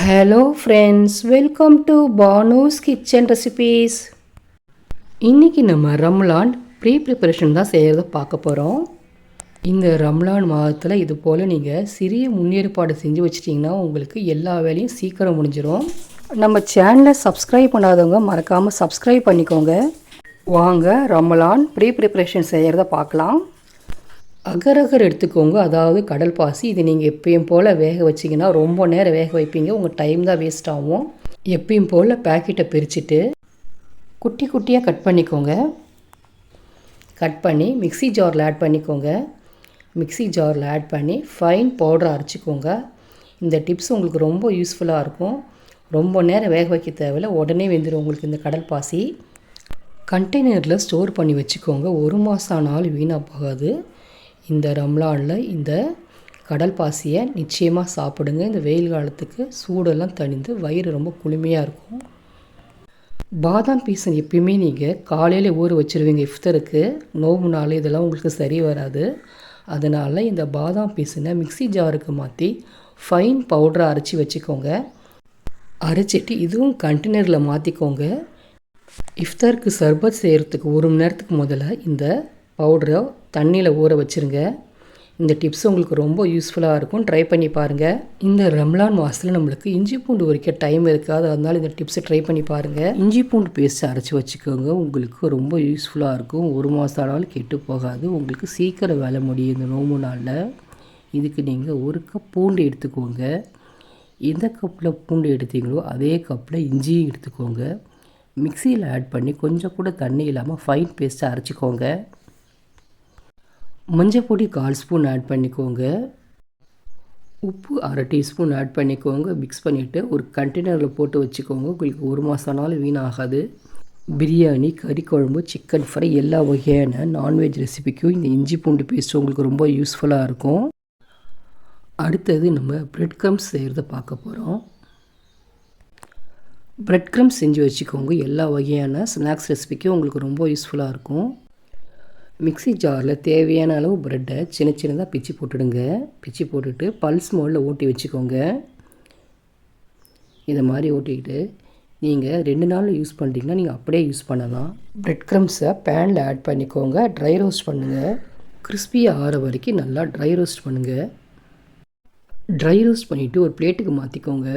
Hello friends, welcome to Banu's kitchen recipes. இன்றைக்கி நம்ம Ramzan preparation தான் செய்கிறத பார்க்க போகிறோம். இந்த ரம்லான் மாதத்தில் இது போல் நீங்கள் சிறிய முன்னேற்பாடு செஞ்சு வச்சிட்டிங்கன்னா உங்களுக்கு எல்லா வேலையும் சீக்கிரம் முடிஞ்சிடும். நம்ம சேனலை சப்ஸ்கிரைப் பண்ணாதவங்க மறக்காமல் சப்ஸ்கிரைப் பண்ணிக்கோங்க. வாங்க ரம்லான் ப்ரிப்பரேஷன் செய்கிறத பார்க்கலாம். அகரகர் எடுத்துக்கோங்க, அதாவது கடல் பாசி. இது நீங்கள் எப்பயும் போல் வேக வச்சிங்கன்னா ரொம்ப நேரம் வேக வைப்பீங்க, உங்கள் டைம் தான் வேஸ்ட் ஆகும். எப்பயும் போல் பேக்கெட்டை பிரிச்சுட்டு குட்டி குட்டியாக கட் பண்ணிக்கோங்க. கட் பண்ணி மிக்ஸி ஜாரில் ஆட் பண்ணிக்கோங்க. மிக்ஸி ஜாரில் ஆட் பண்ணி ஃபைன் பவுடரை அரைச்சிக்கோங்க. இந்த டிப்ஸ் உங்களுக்கு ரொம்ப யூஸ்ஃபுல்லாக இருக்கும். ரொம்ப நேரம் வேக வைக்க தேவையில்லை, உடனே வெந்துடும் உங்களுக்கு இந்த கடல் பாசி. கண்டெய்னரில் ஸ்டோர் பண்ணி வச்சுக்கோங்க. 1 மாதம் ஆனாலும் வீணாக போகாது. இந்த ரம்லானில் இந்த கடல் பாசியை நிச்சயமாக சாப்பிடுங்க. இந்த வெயில் காலத்துக்கு சூடெல்லாம் தணிந்து வயிறு ரொம்ப குளுமையாக இருக்கும். பாதாம் பீஸை எப்பயுமே நீங்கள் காலையில் ஊற வச்சுருவீங்க இஃப்தருக்கு. நோம்பு நாள் இதெல்லாம் உங்களுக்கு சரி வராது. அதனால் இந்த பாதாம் பீஸனை மிக்ஸி ஜாருக்கு மாற்றி ஃபைன் பவுடரை அரைச்சி வச்சுக்கோங்க. அரைச்சிட்டு இதுவும் கண்டெய்னரில் மாற்றிக்கோங்க. இஃப்தருக்கு சர்பத் செய்கிறதுக்கு 1 மணி நேரத்துக்கு முதல்ல இந்த பவுடரை தண்ணியில் ஊற வச்சுருங்க. இந்த டிப்ஸ் உங்களுக்கு ரொம்ப யூஸ்ஃபுல்லாக இருக்கும், ட்ரை பண்ணி பாருங்கள். இந்த ரம்லான் மாதத்தில் நம்மளுக்கு இஞ்சி பூண்டு உரிக்க டைம் இருக்காது, அதனால் இந்த டிப்ஸை ட்ரை பண்ணி பாருங்கள். இஞ்சி பூண்டு பேஸ்ட் அரைச்சி வச்சுக்கோங்க, உங்களுக்கு ரொம்ப யூஸ்ஃபுல்லாக இருக்கும். 1 மாதம் ஆனாலும் கெட்டு போகாது, உங்களுக்கு சீக்கிரம் வேலை முடியும் இந்த நோம்பு நாளில். இதுக்கு நீங்கள் 1 கப் பூண்டு எடுத்துக்கோங்க. எந்த கப்பில் பூண்டு எடுத்தீங்களோ அதே கப்பில் இஞ்சியும் எடுத்துக்கோங்க. மிக்சியில் ஆட் பண்ணி கொஞ்சம் கூட தண்ணி இல்லாமல் ஃபைன் பேஸ்ட்டை அரைச்சிக்கோங்க. மஞ்சள் பொடி 1/4 ஸ்பூன் ஆட் பண்ணிக்கோங்க. உப்பு 1/2 டீஸ்பூன் ஆட் பண்ணிக்கோங்க. மிக்ஸ் பண்ணிவிட்டு ஒரு கண்டெய்னரில் போட்டு வச்சுக்கோங்க. உங்களுக்கு 1 மாதம் ஆனாலும் வீணாகாது. பிரியாணி, கறி குழம்பு, சிக்கன் ஃப்ரை எல்லா வகையான நான்வெஜ் ரெசிபிக்கும் இந்த இஞ்சி பூண்டு பேஸ்ட் உங்களுக்கு ரொம்ப யூஸ்ஃபுல்லாக இருக்கும். அடுத்தது நம்ம பிரெட் க்ரம்ஸ் செய்கிறத பார்க்க போகிறோம். பிரெட் க்ரம்ஸ் செஞ்சு வச்சுக்கோங்க. எல்லா வகையான ஸ்நாக்ஸ் ரெசிபிக்கும் உங்களுக்கு ரொம்ப யூஸ்ஃபுல்லாக இருக்கும். மிக்ஸி ஜாரில் தேவையான அளவு ப்ரெட்டை சின்ன சின்னதாக பிச்சு போட்டுடுங்க. பிச்சு போட்டுட்டு பல்ஸ் மோடில் ஓட்டி வச்சுக்கோங்க. இதை மாதிரி ஓட்டிக்கிட்டு நீங்கள் 2 நாள் யூஸ் பண்ணுறீங்கன்னா நீங்கள் அப்படியே யூஸ் பண்ணலாம். பிரெட் க்ரம்ஸை பேனில் ஆட் பண்ணிக்கோங்க. ட்ரை ரோஸ்ட் பண்ணுங்கள். கிறிஸ்பியாக ஆற வரைக்கும் நல்லா ட்ரை ரோஸ்ட் பண்ணுங்கள். ட்ரை ரோஸ்ட் பண்ணிவிட்டு ஒரு பிளேட்டுக்கு மாற்றிக்கோங்க.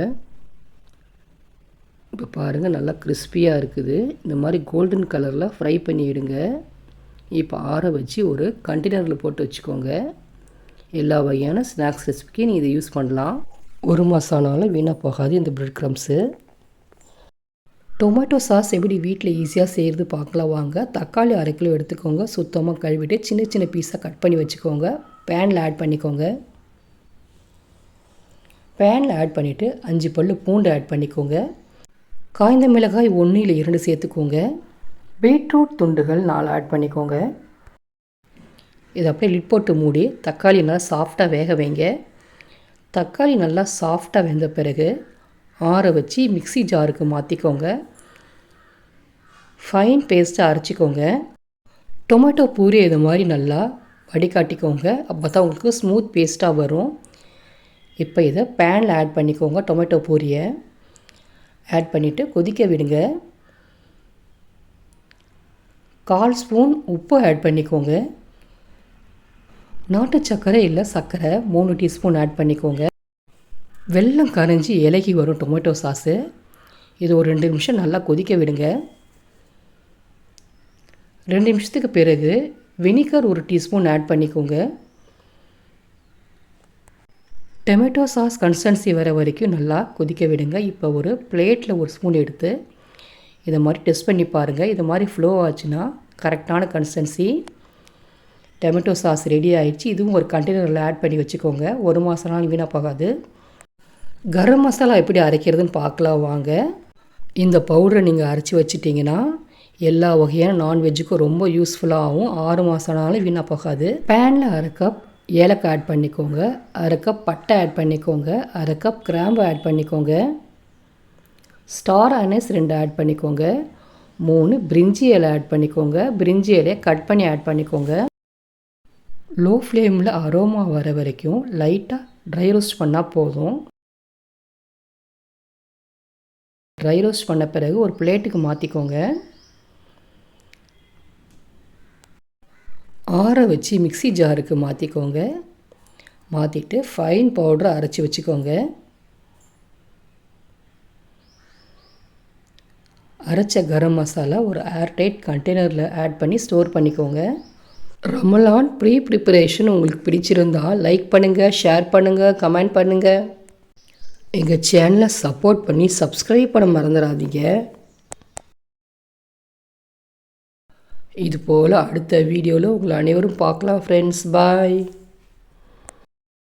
இப்போ பாருங்கள், நல்லா கிறிஸ்பியாக இருக்குது. இந்த மாதிரி கோல்டன் கலரில் ஃப்ரை பண்ணிவிடுங்க. இப்போ ஆற வச்சு ஒரு கண்டெய்னரில் போட்டு வச்சுக்கோங்க. எல்லா வகையான ஸ்நாக்ஸ் ரெசிபிக்கு நீங்கள் இதை யூஸ் பண்ணலாம். 1 மாதம் ஆனாலும் வீணாக போகாது இந்த பிரெட் க்ரம்ஸு. டொமேட்டோ சாஸ் எப்படி வீட்டில் ஈஸியாக செய்கிறது பார்க்கலாம் வாங்க. தக்காளி 1/2 கிலோ எடுத்துக்கோங்க. சுத்தமாக கழுவிட்டு சின்ன சின்ன பீஸாக கட் பண்ணி வச்சுக்கோங்க. பேனில் ஆட் பண்ணிக்கோங்க. பேனில் ஆட் பண்ணிவிட்டு 5 பல் பூண்டு ஆட் பண்ணிக்கோங்க. காய்ந்த மிளகாய் 1 இல்லை 2 சேர்த்துக்கோங்க. பீட்ரூட் துண்டுகள் 4 ஆட் பண்ணிக்கோங்க. இதை அப்படியே லிட் போட்டு மூடி தக்காளி நல்லா சாஃப்டாக வேக வைங்க. தக்காளி நல்லா சாஃப்டாக வெந்த பிறகு ஆற வச்சு மிக்ஸி ஜாருக்கு மாற்றிக்கோங்க. ஃபைன் பேஸ்ட்டாக அரைச்சிக்கோங்க. டொமேட்டோ பூரி இது மாதிரி நல்லா வடிகாட்டிக்கோங்க. அப்போ தான் உங்களுக்கு ஸ்மூத் பேஸ்ட்டாக வரும். இப்போ இதை பேனில் ஆட் பண்ணிக்கோங்க. டொமேட்டோ பூரியை ஆட் பண்ணிவிட்டு கொதிக்க விடுங்க. 1/4 ஸ்பூன் உப்பு ஆட் பண்ணிக்கோங்க. நாட்டு சர்க்கரை இல்லை சர்க்கரை 3 டீஸ்பூன் ஆட் பண்ணிக்கோங்க. வெல்லம் கரைஞ்சி இலகி வரும் டொமேட்டோ சாஸு. இது ஒரு 2 நிமிஷம் நல்லா கொதிக்க விடுங்க. 2 நிமிஷத்துக்கு பிறகு வினிகர் 1 டீஸ்பூன் ஆட் பண்ணிக்கோங்க. டொமேட்டோ சாஸ் கன்சிஸ்டன்சி வர வரைக்கும் நல்லா கொதிக்க விடுங்க. இப்போ ஒரு பிளேட்டில் 1 ஸ்பூன் எடுத்து இதை மாதிரி டெஸ்ட் பண்ணி பாருங்கள். இது மாதிரி ஃப்ளோ ஆச்சுன்னா கரெக்டான கன்சிஸ்டன்சி. டொமேட்டோ சாஸ் ரெடி ஆகிடுச்சு. இதுவும் ஒரு கண்டெய்னரில் ஆட் பண்ணி வச்சுக்கோங்க. 1 மாதம் நாள் வீணாக போகாது. கரம் மசாலா எப்படி அரைக்கிறதுன்னு பார்க்கலாம் வாங்க. இந்த பவுடரை நீங்கள் அரைச்சி வச்சிட்டிங்கன்னா எல்லா வகையான நான்வெஜ்ஜுக்கும் ரொம்ப யூஸ்ஃபுல்லாகவும் 6 மாதம் நாளும் வீணாக போகாது. பேனில் 1/2 கப் ஏலக்காய் ஆட் பண்ணிக்கோங்க. 1/2 கப் பட்டை ஆட் பண்ணிக்கோங்க. 1/2 கப் கிராம்பு ஆட் பண்ணிக்கோங்க. ஸ்டார் அனஸ் 2 ஆட் பண்ணிக்கோங்க. 3 பிரிஞ்சி இலை ஆட் பண்ணிக்கோங்க. பிரிஞ்சி இலையை கட் பண்ணி ஆட் பண்ணிக்கோங்க. லோ ஃப்ளேமில் அரோமா வர வரைக்கும் லைட்டாக ட்ரை ரோஸ்ட் பண்ணால் போதும். ட்ரை ரோஸ்ட் பண்ண பிறகு ஒரு பிளேட்டுக்கு மாற்றிக்கோங்க. ஆற வச்சு மிக்ஸி ஜாருக்கு மாற்றிக்கோங்க. மாற்றிட்டு ஃபைன் பவுடரை அரைச்சி வச்சுக்கோங்க. அரைச்ச கரம் மசாலா ஒரு ஏர்டைட் கண்டெய்னரில் ஆட் பண்ணி ஸ்டோர் பண்ணிக்கோங்க. ரமலான் ப்ரீ ப்ரிப்பரேஷன் உங்களுக்கு பிடிச்சிருந்தா லைக் பண்ணுங்கள், ஷேர் பண்ணுங்கள், கமெண்ட் பண்ணுங்கள். எங்கள் சேனலை சப்போர்ட் பண்ணி சப்ஸ்கிரைப் பண்ண மறந்துடாதீங்க. இது போல் அடுத்த வீடியோவில் உங்களை அனைவரும் பார்க்கலாம் ஃப்ரெண்ட்ஸ். பாய்.